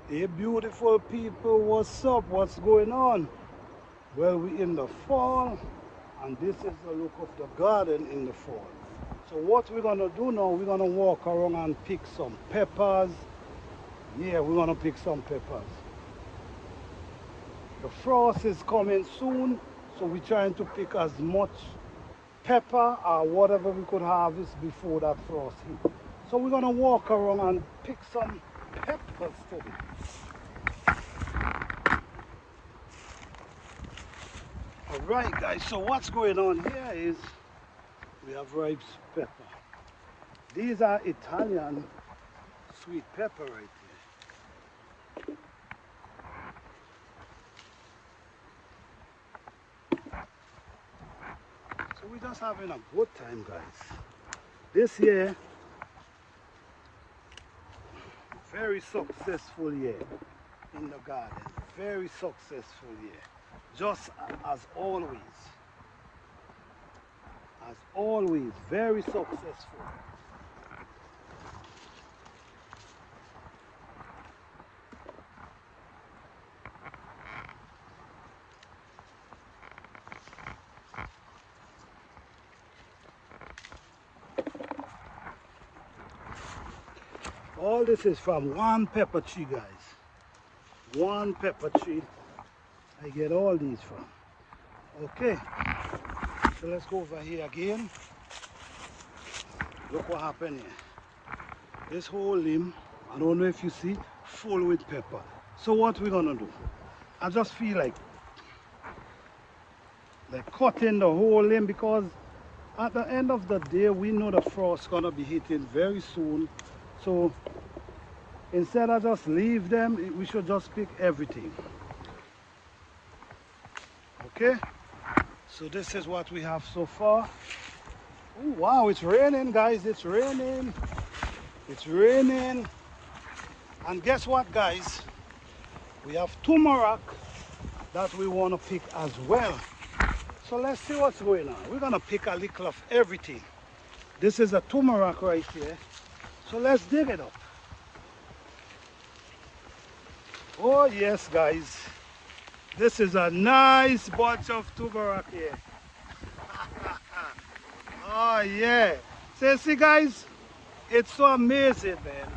Hey beautiful people, what's up? What's going on? Well, we in the fall and this is the look of the garden in the fall. So what we're gonna do now, we're gonna walk around and pick some peppers. Yeah, we're gonna pick some peppers. The frost is coming soon, so we're trying to pick as much pepper or whatever we could harvest before that frost hit. So we're gonna walk around and pick some peppers today. Alright guys, so what's going on here is we have ripe pepper. These are Italian sweet pepper right here. So we're just having a good time guys. This year, very successful year in the garden. Very successful year. Just as always. As always, very successful. All this is from one pepper tree, guys. One pepper tree. I get all these from. Okay, so let's go over here again. Look what happened here. This whole limb, I don't know if you see, full with pepper. So what we're gonna do? I just feel like cutting the whole limb because at the end of the day, we know the frost gonna be hitting very soon. So instead of just leave them, we should just pick everything. Okay, so this is what we have so far. Oh wow, it's raining guys, it's raining. It's raining. And guess what guys? We have turmeric that we want to pick as well. So let's see what's going on. We're gonna pick a little of everything. This is a turmeric right here. So let's dig it up. Oh yes guys. This is a nice bunch of turmeric here. Oh yeah. See guys, it's so amazing man.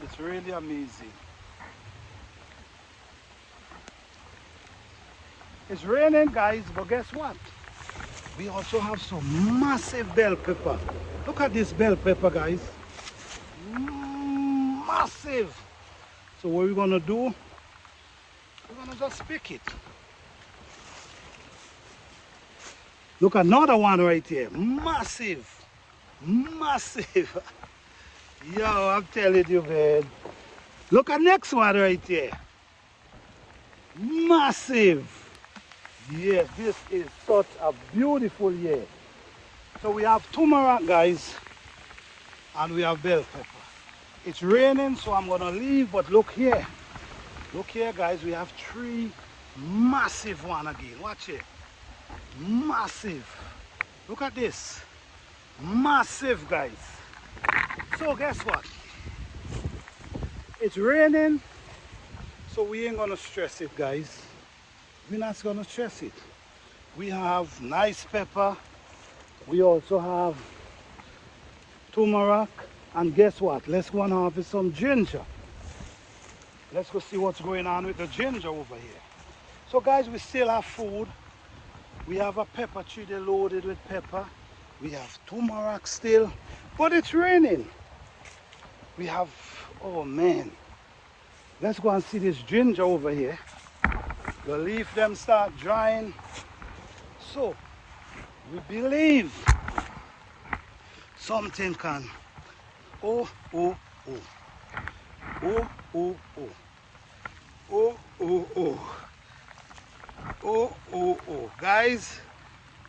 It's really amazing. It's raining guys, but guess what? We also have some massive bell pepper. Look at this bell pepper guys. Massive. So what we're gonna do, we're gonna just pick it. Look, another one right here. Massive. Massive. Yo, I'm telling you, man. Look at next one right here. Massive. Yes, this is such a beautiful year. So we have turmeric, guys, and we have bell pepper. It's raining, so I'm gonna leave, but look here. Look here, guys, we have three massive one again. Watch it. Massive. Look at this. Massive, guys. So guess what? It's raining, so we ain't gonna stress it, guys. We're not gonna stress it. We have nice pepper. We also have turmeric. And guess what? Let's go and harvest some ginger. Let's go see what's going on with the ginger over here. So guys, we still have food. We have a pepper tree there loaded with pepper. We have turmeric still, but it's raining. We have, oh man. Let's go and see this ginger over here. The leaf them start drying. So we believe something can, oh, oh, oh. Oh, oh, oh. Oh, oh, oh. Oh, oh, oh. Guys,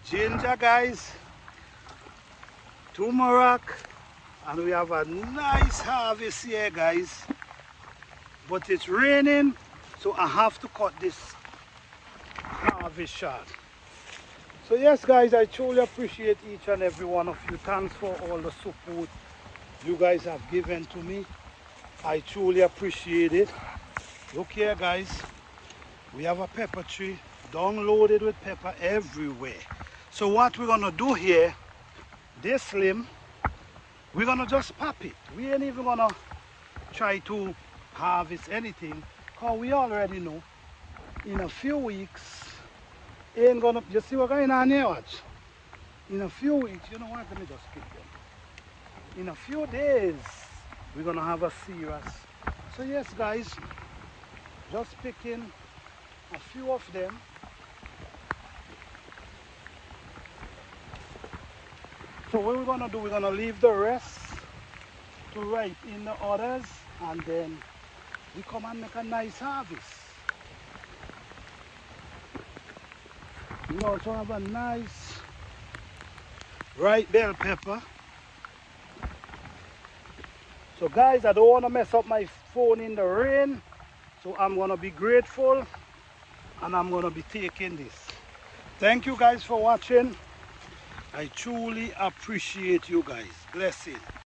ginger, guys. Turmeric. And we have a nice harvest here, guys. But it's raining, so I have to cut this harvest short. So yes, guys, I truly appreciate each and every one of you. Thanks for all the support you guys have given to me. I truly appreciate it. Look here, guys. We have a pepper tree downloaded with pepper everywhere. So what we're gonna do here, this limb, we're gonna just pop it. We ain't even gonna try to harvest anything, because we already know in a few weeks ain't gonna, you see what's going on here, watch? In a few weeks, you know what, let me just pick them. In a few days, we're gonna have a serious. So yes, guys, just picking a few of them. So what we're gonna do, we're gonna leave the rest to ripen the others, and then we come and make a nice harvest. We also have a nice ripe bell pepper. So guys, I don't want to mess up my phone in the rain, so I'm going to be grateful and I'm going to be taking this. Thank you guys for watching. I truly appreciate you guys. Blessing.